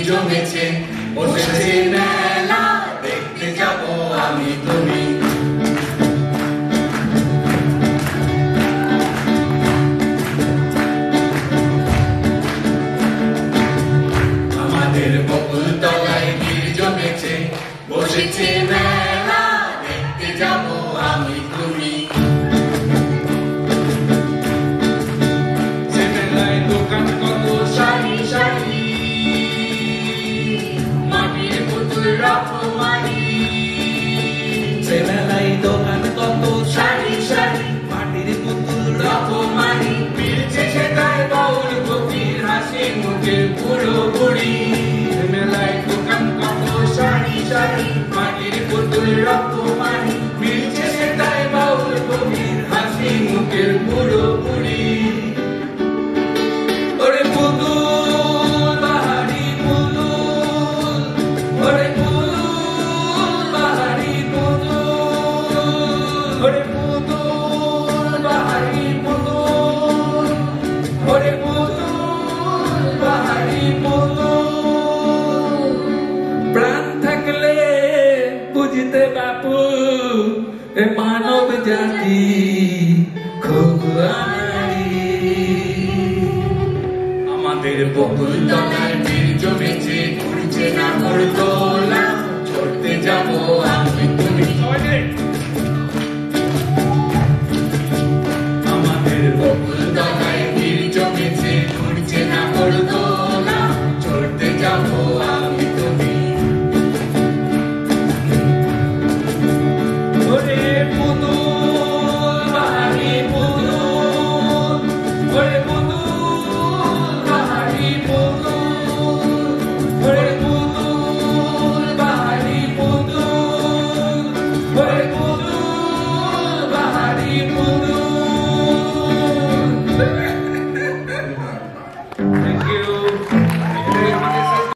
জমেছে, বসেছে মেলা, দেখতে যাবো আমি তুমি। আমাদের বকুল তলায় ভিড় জমেছে, বসেছে মেলা, দেখতে যাবো আমি তুমি। সে মেলায় দোকান কত সারি সারি, মাটির পুতুল রকমারি। সে মেলায় দোকান কত সারি সারি, মাটির পুতুল রকমারি। মিলছে সেটাই বাউল ফকির, হাসি মুখের বুড়ো বুড়ি। সে মেলায় দোকান কত সারি সারি, মাটির পুতুল রকমারি। মিলছে সেটাই বাউল ফকির, হাসি মুখের বুড়ো বুড়ি। ওরে পুতুল বাহারি পুতুল, ওরে পুতুল বাহারি পুতুল, ওরে পুতুল বাহারি পুতুল, ওরে পুতুল বাহারি পুতুল। প্রাণ থাকলে বুঝতে বাপু এ মানব জাতি খুব আনাড়ি। আমাদের বকুল তলায়